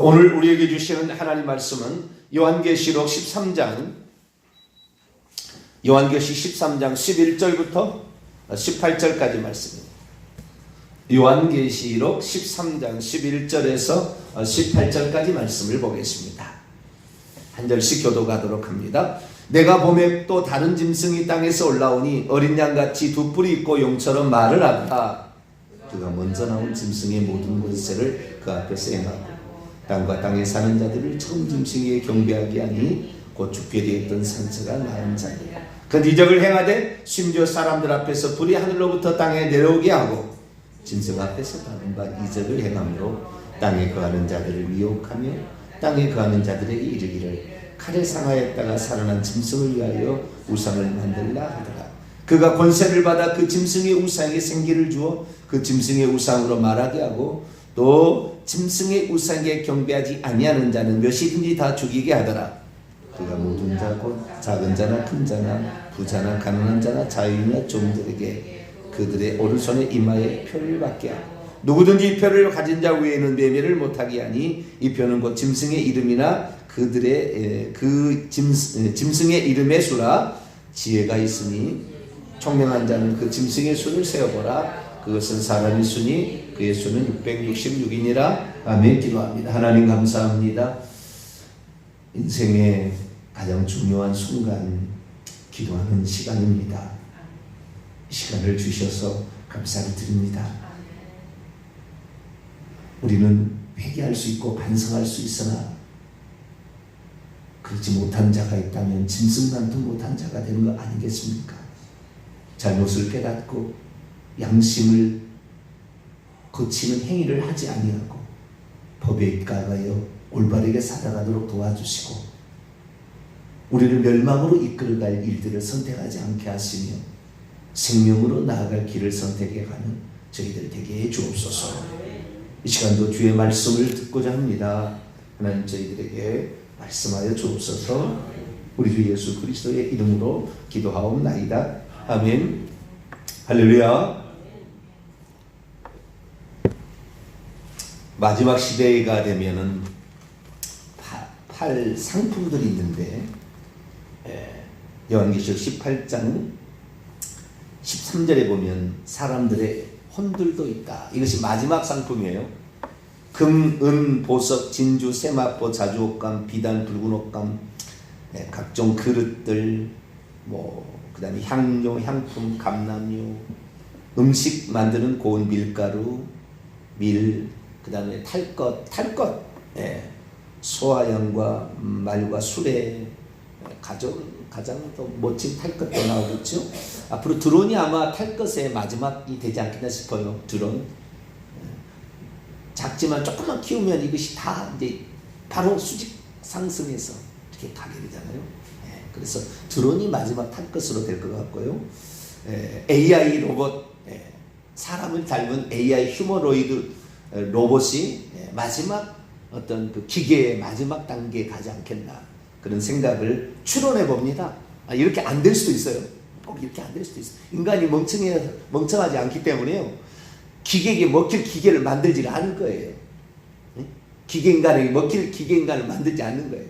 오늘 우리에게 주시는 하나님 말씀은 요한계시록 13장 11절부터 18절까지 말씀입니다. 요한계시록 13장 11절에서 18절까지 말씀을 보겠습니다. 한 절씩 교독하도록 합니다. 내가 보매 또 다른 짐승이 땅에서 올라오니 어린 양같이 두 뿔이 있고 용처럼 말을 하더라. 그가 먼저 나온 짐승의 모든 권세를 그 앞에서 행하고 땅과 땅에 사는 자들을 처음 짐승에게 경배하게 하니 곧 죽게 되었던 상처가 나은 자니라. 그 이적을 행하되 심지어 사람들 앞에서 불이 하늘로부터 땅에 내려오게 하고 짐승 앞에서 다른 바 이적을 행함으로 땅에 거하는 자들을 미혹하며 땅에 거하는 자들에게 이르기를 칼에 상하였다가 살아난 짐승을 위하여 우상을 만들라 하더라. 그가 권세를 받아 그 짐승의 우상에 생기를 주어 그 짐승의 우상으로 말하게 하고 또 짐승의 우상에 경배하지 아니하는 자는 몇이든지 다 죽이게 하더라. 그가 모든 자 곧 작은 자나 큰 자나 부자나 가난한 자나 자유인이나 종들에게 그들의 오른손에 이마에 표를 받게 하고 누구든지 이 표를 가진 자 외에는 매매를 못하게 하니 이 표는 곧 짐승의 이름이나 그들의 짐승의 이름의 수라. 지혜가 있으니 총명한 자는 그 짐승의 수를 세어보라. 그것은 사람의 수니 그의 수는 666이니라. 아멘. 기도합니다. 하나님 감사합니다. 인생의 가장 중요한 순간 기도하는 시간입니다. 이 시간을 주셔서 감사를 드립니다. 우리는 회개할 수 있고 반성할 수 있으나 그렇지 못한 자가 있다면 짐승만도 못한 자가 되는 거 아니겠습니까? 잘못을 깨닫고 양심을 거치는 행위를 하지 아니하고 법에 입각하여 올바르게 살아가도록 도와주시고 우리를 멸망으로 이끌어갈 일들을 선택하지 않게 하시며 생명으로 나아갈 길을 선택해 가는 저희들 되게 해 주옵소서. 이 시간도 주의 말씀을 듣고자 합니다. 하나님 저희들에게 말씀하여 주옵소서. 우리 주 예수 그리스도의 이름으로 기도하옵나이다. 아멘. 할렐루야. 마지막 시대가 되면은 팔 상품들이 있는데 요한계시록 18장 13절에 보면 사람들의 혼들도 있다. 이것이 마지막 상품이에요. 금, 은, 보석, 진주, 세마포, 자주옥감, 비단, 붉은 옷감, 각종 그릇들, 그 다음에 향료, 향품, 감람유, 음식 만드는 고운 밀가루, 밀, 그 다음에 탈것, 소화향과 말과 수레, 가장 또 멋진 탈것도 나오겠죠. 앞으로 드론이 아마 탈것의 마지막이 되지 않겠나 싶어요. 드론. 작지만 조금만 키우면 이것이 다 이제 바로 수직 상승해서 이렇게 가게 되잖아요. 그래서 드론이 마지막 탈것으로 될 것 같고요. AI 로봇, 사람을 닮은 AI 휴머노이드 로봇이 마지막 어떤 그 기계의 마지막 단계에 가지 않겠나 그런 생각을 추론해 봅니다. 이렇게 안 될 수도 있어요. 꼭 이렇게 안 될 수도 있어요. 인간이 멍청하지 않기 때문에요. 기계에게 먹힐 기계를 만들지 않을 거예요. 기계인간에게 먹힐 기계인간을 만들지 않는 거예요.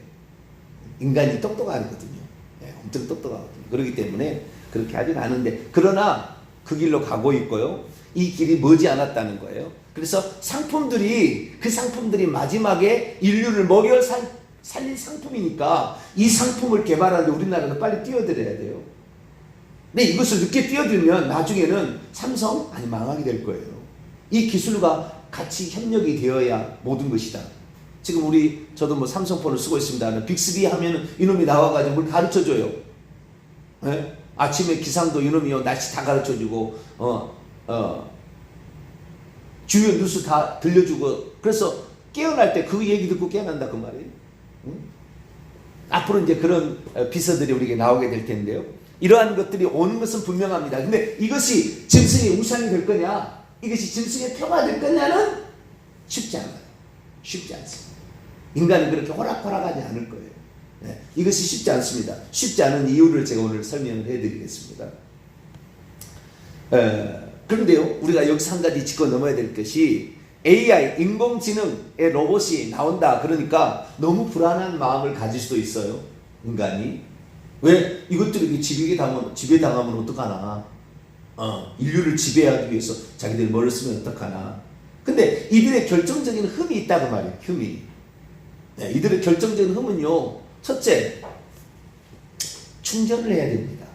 인간이 똑똑하거든요. 엄청 똑똑하거든요. 그렇기 때문에 그렇게 하진 않은데 그러나 그 길로 가고 있고요. 이 길이 머지 않았다는 거예요. 그래서 그 상품들이 마지막에 인류를 먹여 살릴 상품이니까 이 상품을 개발하는데 우리나라도 빨리 뛰어들어야 돼요. 근데 이것을 늦게 뛰어들면 나중에는 삼성 아니 망하게 될 거예요. 이 기술과 같이 협력이 되어야 모든 것이다. 지금 저도 삼성폰을 쓰고 있습니다. 빅스비 하면 이놈이 나와가지고 뭘 가르쳐줘요. 아침에 기상도 이놈이요 날씨 다 가르쳐주고 주요 뉴스 다 들려주고 그래서 깨어날 때 그 얘기 듣고 깨어난다 그 말이에요. 앞으로 이제 그런 비서들이 우리에게 나오게 될 텐데요. 이러한 것들이 오는 것은 분명합니다. 근데 이것이 짐승의 우상이 될 거냐, 이것이 짐승의 표가 될 거냐는 쉽지 않아요. 쉽지 않습니다. 인간은 그렇게 호락호락하지 않을 거예요. 이것이 쉽지 않습니다. 쉽지 않은 이유를 제가 오늘 설명을 해드리겠습니다. 그런데요, 우리가 여기서 한 가지 짚고 넘어야 될 것이 AI, 인공지능의 로봇이 나온다. 그러니까 너무 불안한 마음을 가질 수도 있어요. 인간이. 왜? 이것들이 지배당하면 어떡하나. 인류를 지배하기 위해서 자기들이 뭘 쓰면 어떡하나. 근데 이들의 결정적인 흠이 있다고 말이에요. 흠이. 네, 이들의 결정적인 흠은요. 첫째, 충전을 해야 됩니다.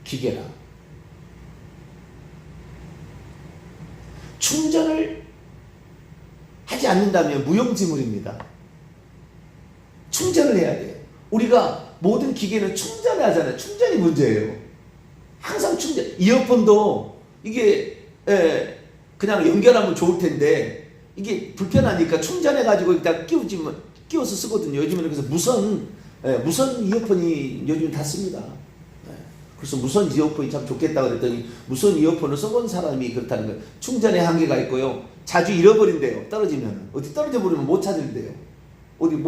기계랑. 충전을 하지 않는다면 무용지물입니다. 충전을 해야 돼요. 우리가 모든 기계는 충전을 하잖아요. 충전이 문제예요. 항상 충전. 이어폰도 이게 그냥 연결하면 좋을 텐데 이게 불편하니까 충전해가지고 일단 끼워서 쓰거든요. 요즘에는 그래서 무선 이어폰이 요즘 다 씁니다. 그래서 무선 이어폰이 참 좋겠다 그랬더니 무선 이어폰을 써본 사람이 그렇다는 거예요. 충전의 한계가 있고요. 자주 잃어버린대요. 떨어지면. 어디 떨어져 버리면 못 찾는데요. 어디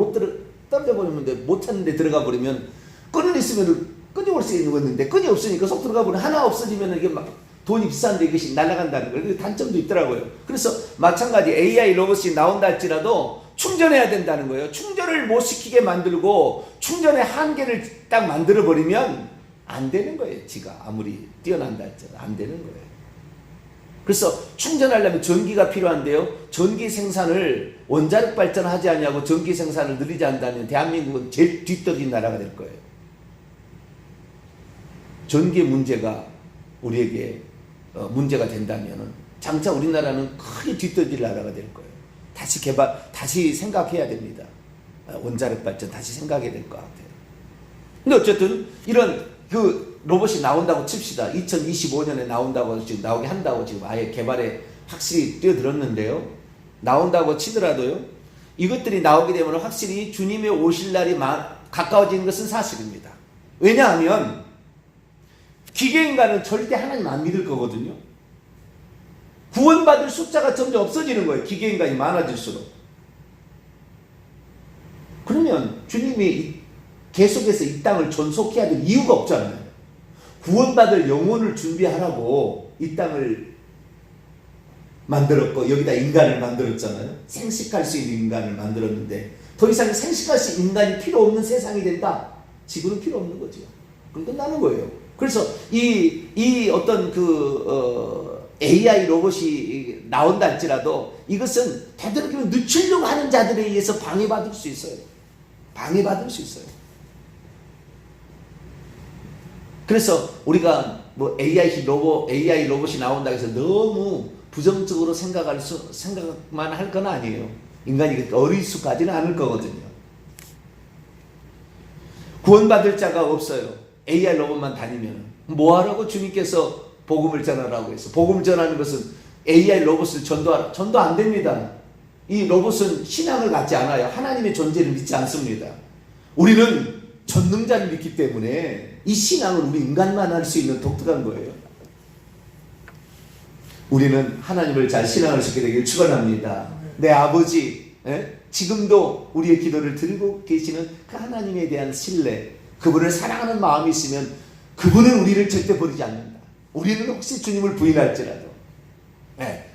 떨어져 버리면 못 찾는데 들어가 버리면 끈을 있으면 끈이 수 있는 건데 끈이 없으니까 속 들어가 버리면 하나 없어지면 이게 막 돈이 비싼데 이것이 날아간다는 거예요. 단점도 있더라고요. 그래서 마찬가지 AI 로봇이 나온다 할지라도 충전해야 된다는 거예요. 충전을 못 시키게 만들고 충전의 한계를 딱 만들어 버리면 안 되는 거예요. 지가 아무리 뛰어난다 할지라도 안 되는 거예요. 그래서 충전하려면 전기가 필요한데요. 전기 생산을 원자력 발전하지 않냐고 전기 생산을 늘리지 않는다면 대한민국은 제일 뒤떨어진 나라가 될 거예요. 전기 문제가 우리에게 문제가 된다면 장차 우리나라는 크게 뒤떨어질 나라가 될 거예요. 다시 생각해야 됩니다. 원자력 발전 다시 생각해야 될 것 같아요. 근데 어쨌든 이런 로봇이 나온다고 칩시다. 2025년에 나온다고 지금 나오게 한다고 지금 아예 개발에 확실히 뛰어들었는데요. 나온다고 치더라도요. 이것들이 나오게 되면 확실히 주님의 오실 날이 가까워지는 것은 사실입니다. 왜냐하면 기계인간은 절대 하나님 안 믿을 거거든요. 구원받을 숫자가 점점 없어지는 거예요. 기계인간이 많아질수록. 그러면 주님이 계속해서 이 땅을 존속해야 될 이유가 없잖아요. 구원받을 영혼을 준비하라고 이 땅을 만들었고 여기다 인간을 만들었잖아요. 생식할 수 있는 인간을 만들었는데 더 이상 생식할 수 있는 인간이 필요 없는 세상이 된다. 지구는 필요 없는 거죠. 그럼 끝나는 거예요. 그래서 이 어떤 AI 로봇이 나온다 할지라도 이것은 되도록이면 늦추려고 하는 자들에 의해서 방해받을 수 있어요. 방해받을 수 있어요. 그래서 우리가 뭐 AI 로봇이 나온다 해서 너무 부정적으로 생각만 할 건 아니에요. 인간이 어리숙하지는 않을 거거든요. 구원받을 자가 없어요. AI 로봇만 다니면. 뭐하라고 주님께서 복음을 전하라고 해서. 복음을 전하는 것은 AI 로봇을 전도 안 됩니다. 이 로봇은 신앙을 갖지 않아요. 하나님의 존재를 믿지 않습니다. 우리는 전능자를 믿기 때문에 이 신앙은 우리 인간만 할 수 있는 독특한 거예요. 우리는 하나님을 잘 신앙을 지게 되길 축원합니다. 내 아버지, 지금도 우리의 기도를 들고 계시는 그 하나님에 대한 신뢰, 그분을 사랑하는 마음이 있으면 그분은 우리를 절대 버리지 않는다. 우리는 혹시 주님을 부인할지라도.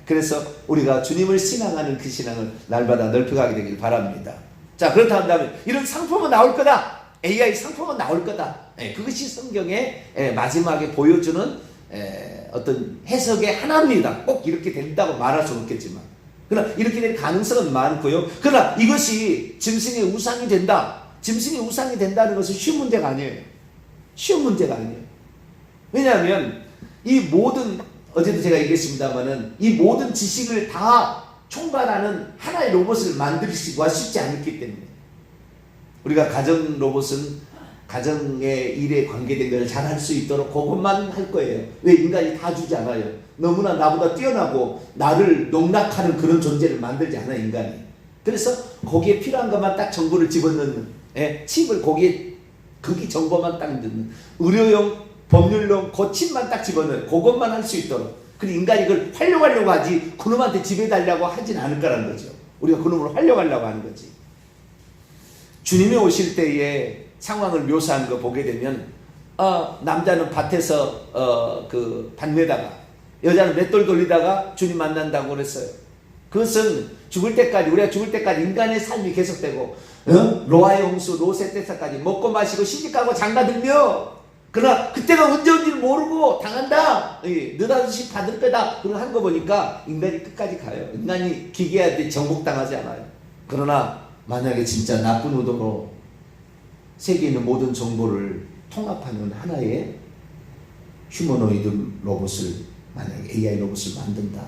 그래서 우리가 주님을 신앙하는 그 신앙을 날마다 넓혀가게 되길 바랍니다. 자, 그렇다 한다면 이런 상품은 나올 거다. AI 상품은 나올 거다. 그것이 성경의 마지막에 보여주는 어떤 해석의 하나입니다. 꼭 이렇게 된다고 말할 수는 없겠지만. 그러나 이렇게 될 가능성은 많고요. 그러나 이것이 짐승의 우상이 된다. 짐승의 우상이 된다는 것은 쉬운 문제가 아니에요. 쉬운 문제가 아니에요. 왜냐하면 이 모든, 어제도 제가 얘기했습니다만은 이 모든 지식을 다 총괄하는 하나의 로봇을 만들기가 쉽지 않기 때문에 우리가 가정 로봇은 가정의 일에 관계된 것을 잘 할 수 있도록 그것만 할 거예요. 왜? 인간이 다 주지 않아요. 너무나 나보다 뛰어나고 나를 농락하는 그런 존재를 만들지 않아요, 인간이. 그래서 거기에 필요한 것만 딱 정보를 집어넣는, 칩을 거기에 거기 정보만 딱 넣는, 의료용, 법률용 그 칩만 딱 집어넣어요. 그것만 할 수 있도록. 그리고 인간이 그걸 활용하려고 하지 그놈한테 지배달라고 하진 않을 거라는 거죠. 우리가 그놈을 활용하려고 하는 거지. 주님이 오실 때에 상황을 묘사하는 거 보게 되면 남자는 밭에서 밭 내다가 여자는 맷돌 돌리다가 주님 만난다고 그랬어요. 그것은 죽을 때까지, 우리가 죽을 때까지 인간의 삶이 계속되고, 노아의 홍수, 노세 때까지 먹고 마시고 시집가고 장가들며, 그러나 그때가 언제 온지를 모르고 당한다, 느닷없이 받을 거다, 그런 한 거 보니까 인간이 끝까지 가요. 인간이 기계한테 정복당하지 않아요. 그러나 만약에 진짜 나쁜 의도로 세계에 있는 모든 정보를 통합하는 하나의 휴머노이드 로봇을, 만약에 AI 로봇을 만든다,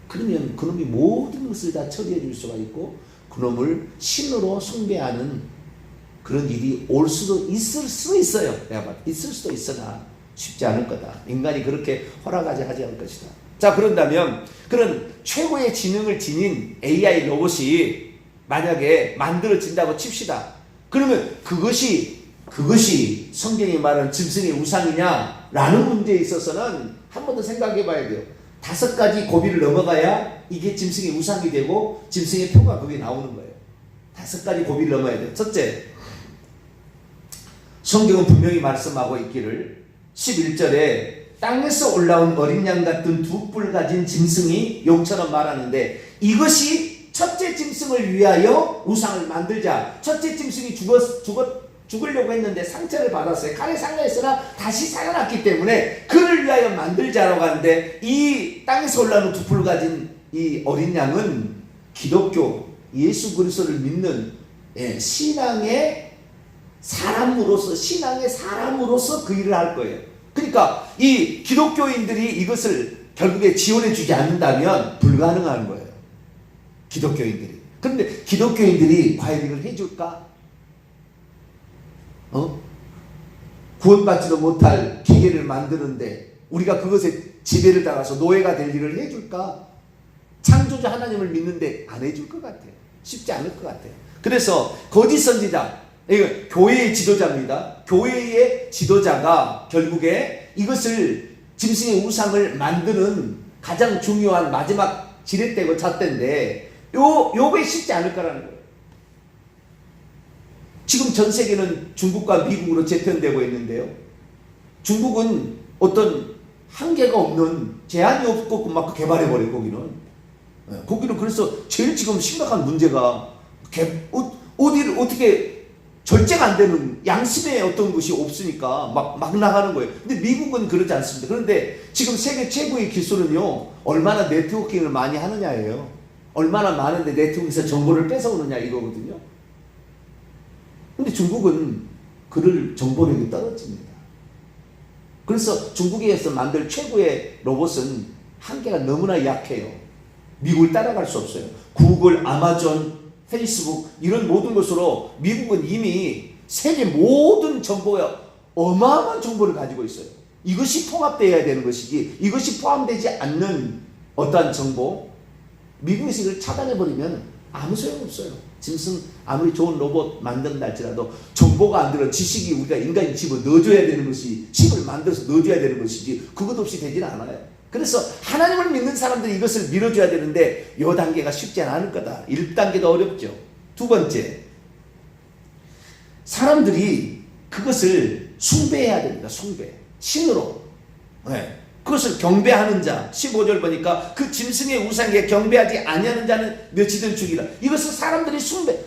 그러면 그놈이 모든 것을 다 처리해 줄 수가 있고 그놈을 신으로 숭배하는 그런 일이 올 수도 있을 수 있어요. 내가 봐, 있을 수도 있으나 쉽지 않을 거다. 인간이 그렇게 허락하지 않을 것이다. 자, 그런다면 그런 최고의 지능을 지닌 AI 로봇이 만약에 만들어진다고 칩시다. 그러면 그것이 성경이 말하는 짐승의 우상이냐라는 문제에 있어서는 한 번 더 생각해 봐야 돼요. 5가지 고비를 넘어가야 이게 짐승의 우상이 되고 짐승의 표가 거기에 나오는 거예요. 5가지 고비를 넘어야 돼요. 첫째, 성경은 분명히 말씀하고 있기를 11절에 땅에서 올라온 어린 양 같은 2뿔 가진 짐승이 용처럼 말하는데, 이것이 첫째 짐승을 위하여 우상을 만들자. 첫째 짐승이 죽으려고 했는데 상처를 받았어요. 칼에 상하였으나 다시 살아났기 때문에 그를 위하여 만들자라고 하는데, 이 땅에서 올라오는 2뿔 가진 이 어린 양은 기독교, 예수 그리스도를 믿는 신앙의 사람으로서 그 일을 할 거예요. 그러니까 이 기독교인들이 이것을 결국에 지원해 주지 않는다면 불가능한 거예요. 기독교인들이. 그런데 기독교인들이 과연 이걸 해줄까? 구원받지도 못할 기계를 만드는데 우리가 그것에 지배를 당해서 노예가 될 일을 해줄까? 창조주 하나님을 믿는데 안 해줄 것 같아요. 쉽지 않을 것 같아요. 그래서 거짓 선지자, 이거 교회의 지도자입니다. 교회의 지도자가 결국에 이것을 짐승의 우상을 만드는 가장 중요한 마지막 지렛대고 잣대인데, 요게 쉽지 않을 거라는 거예요. 지금 전 세계는 중국과 미국으로 재편되고 있는데요. 중국은 어떤 한계가 없는, 제한이 없고 막 개발해버려요, 거기는. 그래서 제일 지금 심각한 문제가 어디를 어떻게 절제가 안 되는 양심의 어떤 것이 없으니까 막 나가는 거예요. 근데 미국은 그렇지 않습니다. 그런데 지금 세계 최고의 기술은요, 얼마나 네트워킹을 많이 하느냐예요. 얼마나 많은데 네트워크에서 정보를 뺏어오느냐 이거거든요. 근데 중국은 그럴 정보력이 떨어집니다. 그래서 중국에서 만들 최고의 로봇은 한계가 너무나 약해요. 미국을 따라갈 수 없어요. 구글, 아마존, 페이스북 이런 모든 것으로 미국은 이미 세계 모든 정보에 어마어마한 정보를 가지고 있어요. 이것이 통합되어야 되는 것이지, 이것이 포함되지 않는 어떠한 정보, 미국에서 이걸 차단해버리면 아무 소용없어요. 짐승 아무리 좋은 로봇 만든다 할지라도 정보가 안 들어 지식이 우리가 인간이 집어 넣어줘야 되는 것이, 칩을 만들어서 넣어줘야 되는 것이지 그것 없이 되지는 않아요. 그래서 하나님을 믿는 사람들이 이것을 밀어줘야 되는데 이 단계가 쉽지 않을 거다. 1단계도 어렵죠. 두 번째, 사람들이 그것을 숭배해야 됩니다. 숭배. 신으로. 그것을 경배하는 자. 15절 보니까 그 짐승의 우상에 경배하지 아니하는 자는 몇이든 죽이라. 이것을 사람들이 숭배.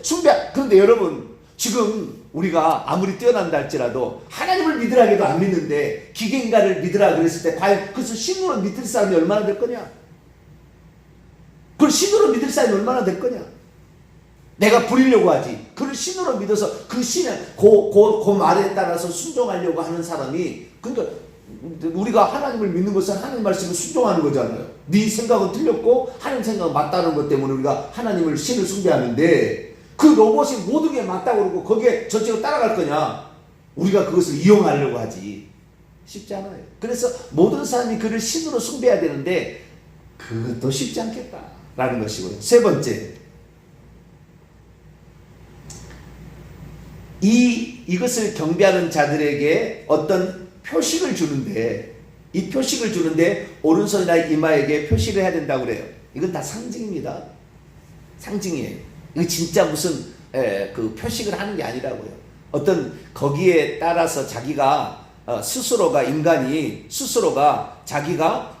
그런데 여러분, 지금 우리가 아무리 뛰어난다 할지라도 하나님을 믿으라고 해도 안 믿는데 기계인간을 믿으라 그랬을 때 과연 그것을 신으로 믿을 사람이 얼마나 될 거냐? 그걸 신으로 믿을 사람이 얼마나 될 거냐? 내가 부리려고 하지. 그걸 신으로 믿어서 그 신의 그 말에 따라서 순종하려고 하는 사람이, 그러니까 우리가 하나님을 믿는 것은 하나님 말씀을 순종하는 거잖아요. 네 생각은 틀렸고 하나님 생각은 맞다는 것 때문에 우리가 하나님을, 신을 숭배하는데, 그 로봇이 모든 게 맞다고 그러고 거기에 전체가 따라갈 거냐? 우리가 그것을 이용하려고 하지. 쉽지 않아요. 그래서 모든 사람이 그를 신으로 숭배해야 되는데 그것도 쉽지 않겠다라는 것이고요. 세 번째, 이것을 경배하는 자들에게 어떤 표식을 주는데, 이 표식을 주는데 오른손이나 이마에게 표시를 해야 된다고 그래요. 이건 다 상징입니다. 상징이에요. 이거 진짜 무슨 그 표식을 하는 게 아니라고요. 어떤 거기에 따라서 자기가 스스로가, 인간이 스스로가 자기가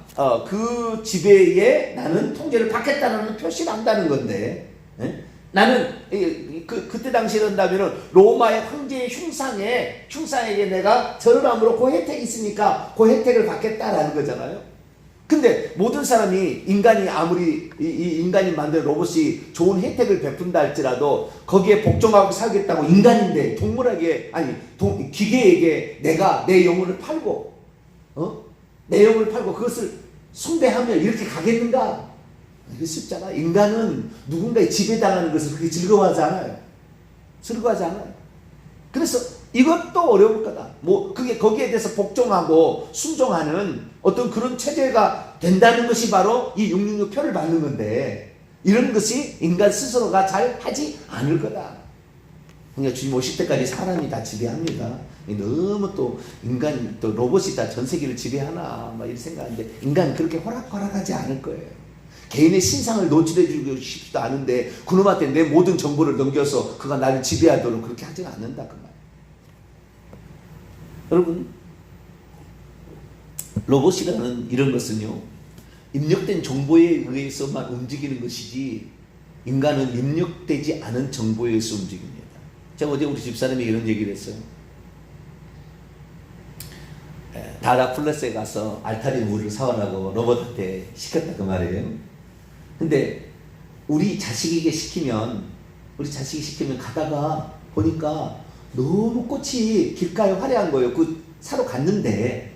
그 지배에 나는 통제를 받겠다는 표시를 한다는 건데, 예? 나는 그때 당시에 한다면은 로마의 황제의 흉상에게 내가 절함으로 그 혜택이 있으니까 그 혜택을 받겠다라는 거잖아요. 근데 모든 사람이 인간이 아무리 이 인간이 만든 로봇이 좋은 혜택을 베푼다 할지라도 거기에 복종하고 살겠다고 인간인데 기계에게 내가 내 영혼을 팔고 내 영혼을 팔고 그것을 숭배하며 이렇게 가겠는가? 이게 쉽잖아. 인간은 누군가의 지배당하는 것을 그렇게 즐거워하지 않아요. 그래서 이것도 어려울 거다. 그게 거기에 대해서 복종하고 순종하는 어떤 그런 체제가 된다는 것이 바로 이 666 표를 받는 건데, 이런 것이 인간 스스로가 잘 하지 않을 거다. 그러니까 주님 오실 때까지 사람이 다 지배합니다. 너무 또 인간, 또 로봇이 다 전 세계를 지배하나, 막 이렇게 생각하는데, 인간은 그렇게 호락호락하지 않을 거예요. 개인의 신상을 노출해주고 싶지도 않은데, 그놈한테 내 모든 정보를 넘겨서 그가 나를 지배하도록 그렇게 하지는 않는다, 그 말. 여러분, 로봇이라는 이런 것은요, 입력된 정보에 의해서만 움직이는 것이지, 인간은 입력되지 않은 정보에 의해서 움직입니다. 제가 어제 우리 집사님이 이런 얘기를 했어요. 다라 플러스에 가서 알타린 물을 사오라고 로봇한테 시켰다 그 말이에요. 근데 우리 자식에게 시키면 가다가 보니까 너무 꽃이 길가에 화려한 거예요. 사러 갔는데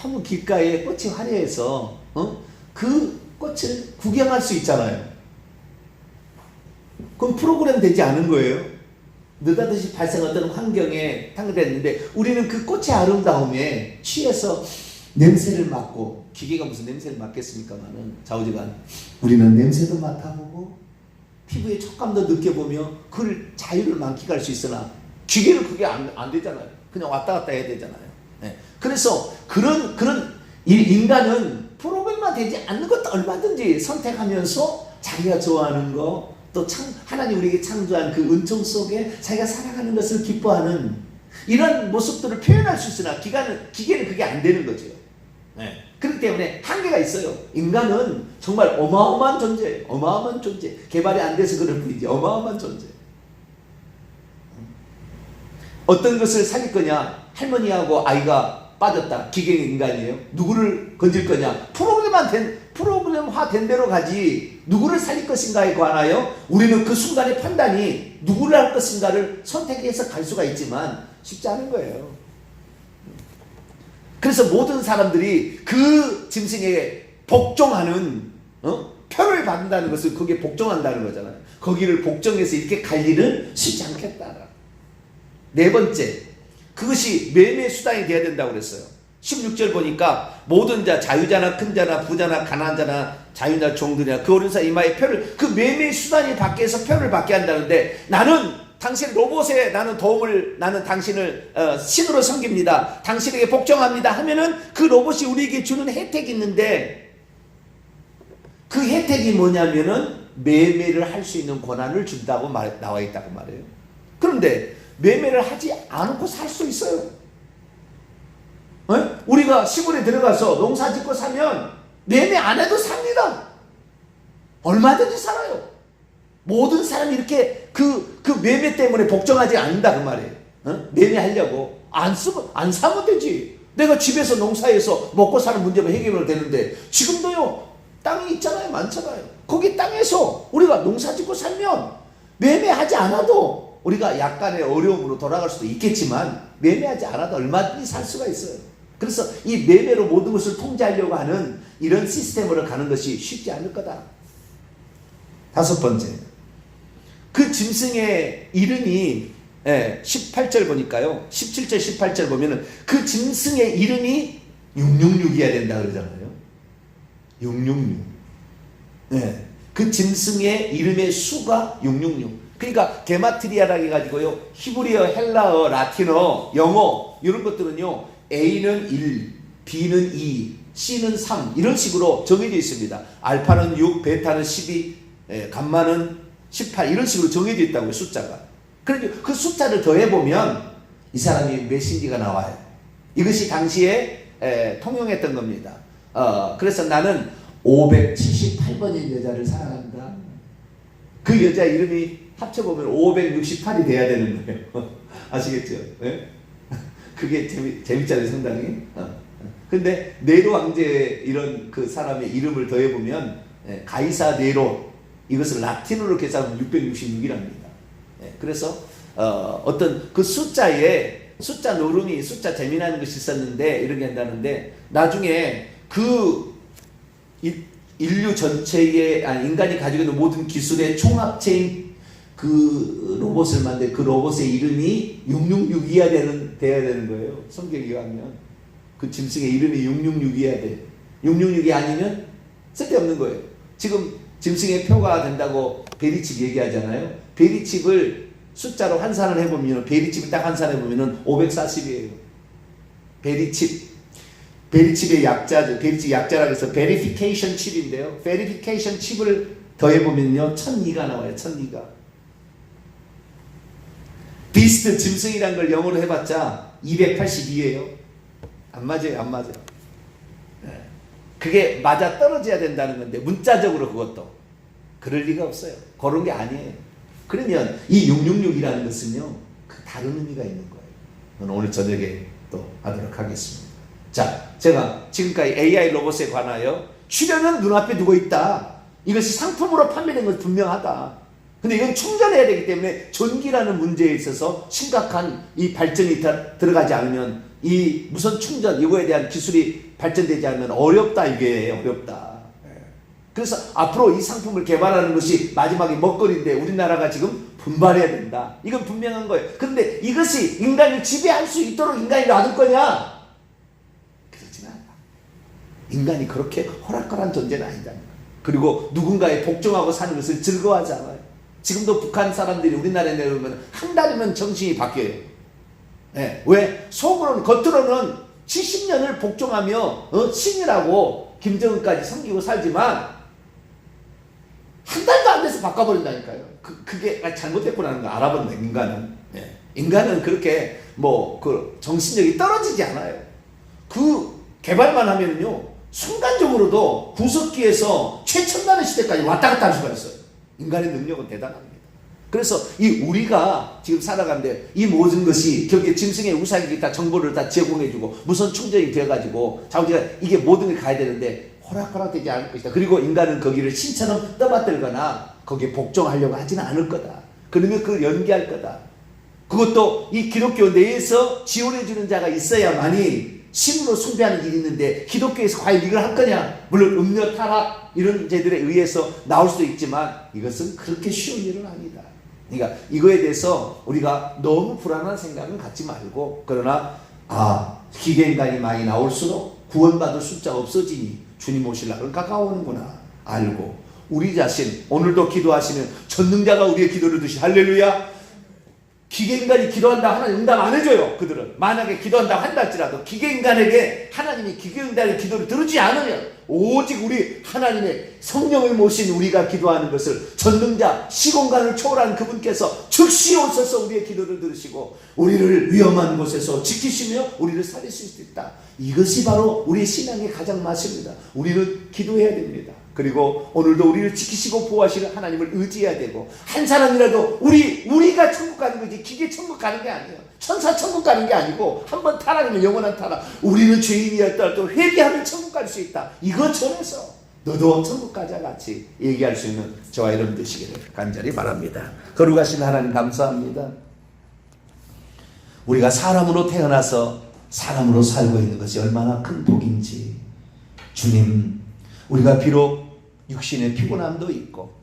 너무 길가에 꽃이 화려해서 그 꽃을 구경할 수 있잖아요. 그럼 프로그램 되지 않은 거예요. 느닷없이 발생했던 환경에 탕자됐는데, 우리는 그 꽃의 아름다움에 취해서 냄새를 맡고, 기계가 무슨 냄새를 맡겠습니까만은 좌우지간 우리는 냄새도 맡아보고 피부의 촉감도 느껴보며 그 자유를 만끽할 수 있으나, 기계는 그게 안 되잖아요. 그냥 왔다 갔다 해야 되잖아요. 네. 그래서 그런 인간은 프로그램만 되지 않는 것도 얼마든지 선택하면서 자기가 좋아하는 거, 또 하나님 우리에게 창조한 그 은총 속에 자기가 살아가는 것을 기뻐하는 이런 모습들을 표현할 수 있으나, 기계는 그게 안 되는 거죠. 네. 그렇기 때문에 한계가 있어요. 인간은 정말 어마어마한 존재. 개발이 안 돼서 그럴 뿐이지 어마어마한 존재. 어떤 것을 살릴 거냐? 할머니하고 아이가 빠졌다. 기계 인간이에요. 누구를 건질 거냐? 프로그램화된 대로 가지, 누구를 살릴 것인가에 관하여 우리는 그 순간의 판단이 누구를 할 것인가를 선택해서 갈 수가 있지만 쉽지 않은 거예요. 그래서 모든 사람들이 그 짐승에게 복종하는 표를 받는다는 것을 거기에 복종한다는 거잖아요. 거기를 복종해서 이렇게 갈 일은 쉽지 않겠다. 네 번째, 그것이 매매 수단이 되어야 된다고 그랬어요. 16절 보니까 모든 자, 자유자나 큰 자나 부자나 가난한 자나 자유나 종들이나 그 어린 사 이마에 표를, 그 매매 수단이 밖에서 표를 받게 한다는데, 나는 당신 로봇에 나는 당신을 신으로 섬깁니다. 당신에게 복종합니다 하면은 그 로봇이 우리에게 주는 혜택이 있는데, 그 혜택이 뭐냐면은 매매를 할 수 있는 권한을 준다고 나와 있다고 말해요. 그런데 매매를 하지 않고 살 수 있어요. 우리가 시골에 들어가서 농사 짓고 사면 매매 안 해도 삽니다. 얼마든지 살아요. 모든 사람이 이렇게 그 매매 때문에 복종하지 않는다 그 말이에요. 매매하려고 안 사면 되지. 내가 집에서 농사해서 먹고 사는 문제가 해결이 되는데, 지금도요 땅이 있잖아요. 많잖아요. 거기 땅에서 우리가 농사 짓고 살면 매매하지 않아도 우리가 약간의 어려움으로 돌아갈 수도 있겠지만, 매매하지 않아도 얼마든지 살 수가 있어요. 그래서 이 매매로 모든 것을 통제하려고 하는 이런 시스템으로 가는 것이 쉽지 않을 거다. 다섯 번째, 그 짐승의 이름이 18절 보니까요, 17절 18절 보면은 그 짐승의 이름이 666이어야 된다 그러잖아요. 666. 네. 그 짐승의 이름의 수가 666. 그러니까 게마트리아라고 해가지고요, 히브리어, 헬라어, 라틴어, 영어 이런 것들은요, A는 1, B는 2, C는 3 이런 식으로 정해져 있습니다. 알파는 6, 베타는 12, 감마는 18 이런 식으로 정해져 있다고요, 숫자가. 그런데 그 숫자를 더해보면 이 사람이 몇인지가 나와요. 이것이 당시에 통용했던 겁니다. 그래서 나는 578번의 여자를 사랑한다. 그 여자 이름이 합쳐보면 568이 돼야 되는 거예요. 아시겠죠? 네? 그게 재밌잖아요, 상당히. 근데 네로 왕제 이런 그 사람의 이름을 더해보면 가이사 네로, 이것을 라틴어로 계산하면 666이랍니다. 그래서 어떤 그 숫자에 숫자 노름이 숫자 재미나는 것이 있었는데 이렇게 한다는데, 나중에 그 인류 전체의 인간이 가지고 있는 모든 기술의 총합체인 그 로봇을 만든 그 로봇의 이름이 666이어야 돼야 되는 거예요. 성경에 가면 그 짐승의 이름이 666이어야 돼. 666이 아니면 쓸데없는 거예요. 지금 짐승의 표가 된다고 베리칩 얘기하잖아요. 베리칩을 숫자로 환산을 해보면, 베리칩을 딱 환산해보면 540이에요. 베리칩의 약자죠. 베리칩 약자라고 해서 베리피케이션 칩인데요. 베리피케이션 칩을 더해보면요, 1002가 나와요. 1002가. 비스트 짐승이란 걸 영어로 해봤자 282예요. 안 맞아요. 안 맞아요. 그게 맞아 떨어져야 된다는 건데, 문자적으로 그것도 그럴 리가 없어요. 그런 게 아니에요. 그러면 이 666이라는 것은요, 그 다른 의미가 있는 거예요. 오늘 저녁에 또 하도록 하겠습니다. 자, 제가 지금까지 AI 로봇에 관하여 출연은 눈앞에 두고 있다. 이것이 상품으로 판매된 건 분명하다. 근데 이건 충전해야 되기 때문에 전기라는 문제에 있어서 심각한 이 발전이 들어가지 않으면, 이 무선 충전 이거에 대한 기술이 발전되지 않으면 어렵다. 이게 어렵다. 그래서 앞으로 이 상품을 개발하는 것이 마지막에 먹거리인데 우리나라가 지금 분발해야 된다. 이건 분명한 거예요. 그런데 이것이 인간을 지배할 수 있도록 인간이 놔둘 거냐? 그렇지는 않다. 인간이 그렇게 호락호락한 존재는 아니다. 그리고 누군가에 복종하고 사는 것을 즐거워하지 않아요. 지금도 북한 사람들이 우리나라에 내려오면 한 달이면 정신이 바뀌어요. 왜? 속으로는, 겉으로는 70년을 복종하며 신이라고 김정은까지 섬기고 살지만 한 달도 안 돼서 바꿔버린다니까요. 그게 잘못됐구나는 거 알아본다. 인간은 그렇게 그 정신력이 떨어지지 않아요. 그 개발만 하면요, 순간적으로도 구석기에서 최첨단의 시대까지 왔다 갔다 할 수가 있어요. 인간의 능력은 대단합니다. 그래서 이 우리가 지금 살아가는데 이 모든 것이 결국에 짐승의 우상이 다 정보를 다 제공해주고 무선 충전이 되어가지고 자기가 이게 모든 게 가야 되는데 호락호락 되지 않을 것이다. 그리고 인간은 거기를 신처럼 떠받들거나 거기에 복종하려고 하지는 않을 거다. 그러면 그걸 연기할 거다. 그것도 이 기독교 내에서 지원해주는 자가 있어야만이 신으로 숭배하는 일이 있는데, 기독교에서 과연 이걸 할 거냐? 물론 음료 타락 이런 죄들에 의해서 나올 수도 있지만 이것은 그렇게 쉬운 일은 아니다. 그러니까 이거에 대해서 우리가 너무 불안한 생각은 갖지 말고, 그러나 기계인간이 많이 나올수록 구원받을 숫자가 없어지니 주님 오실 날은 가까워오는구나 알고, 우리 자신 오늘도 기도하시는 전능자가 우리의 기도를 드시. 할렐루야. 기계인간이 기도한다 하나님 응답 안 해줘요. 그들은 만약에 기도한다고 한다 할지라도 기계인간에게 하나님이 기계인간의 기도를 들으지 않으면, 오직 우리 하나님의 성령을 모신 우리가 기도하는 것을 전능자 시공간을 초월한 그분께서 즉시 오셔서 우리의 기도를 들으시고 우리를 위험한 곳에서 지키시며 우리를 살리실 수 있다. 이것이 바로 우리의 신앙의 가장 맛입니다. 우리는 기도해야 됩니다. 그리고 오늘도 우리를 지키시고 보호하시는 하나님을 의지해야 되고, 한 사람이라도 우리가 천국 가는 거지 기계 천국 가는 게 아니에요. 천사 천국 가는 게 아니고, 한번 타락이면 영원한 타락. 우리는 죄인이었더라도 회개하면 천국 갈 수 있다. 이거 전해서 너도 천국 가자 같이 얘기할 수 있는 저와 여러분 되시기를 간절히 바랍니다. 거룩하신 하나님 감사합니다. 우리가 사람으로 태어나서 사람으로 살고 있는 것이 얼마나 큰 복인지. 주님, 우리가 비록 육신의 피곤함도 있고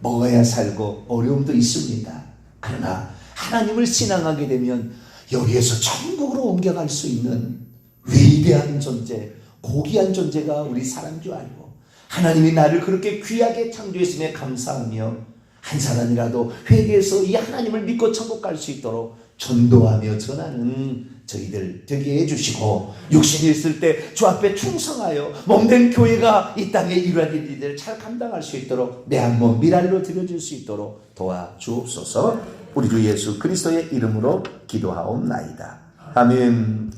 먹어야 살고 어려움도 있습니다. 그러나 하나님을 신앙하게 되면 여기에서 천국으로 옮겨갈 수 있는 위대한 존재, 고귀한 존재가 우리 사람인 줄 알고, 하나님이 나를 그렇게 귀하게 창조했음에 감사하며 한 사람이라도 회개해서 이 하나님을 믿고 천국 갈 수 있도록 전도하며 전하는 저희들 되게 해주시고, 육신이 있을 때 주 앞에 충성하여 몸된 교회가 이 땅에 이루어질 일들을 잘 감당할 수 있도록 내 한 몸 미랄로 드려줄 수 있도록 도와주옵소서. 우리 주 예수 그리스도의 이름으로 기도하옵나이다. 아멘.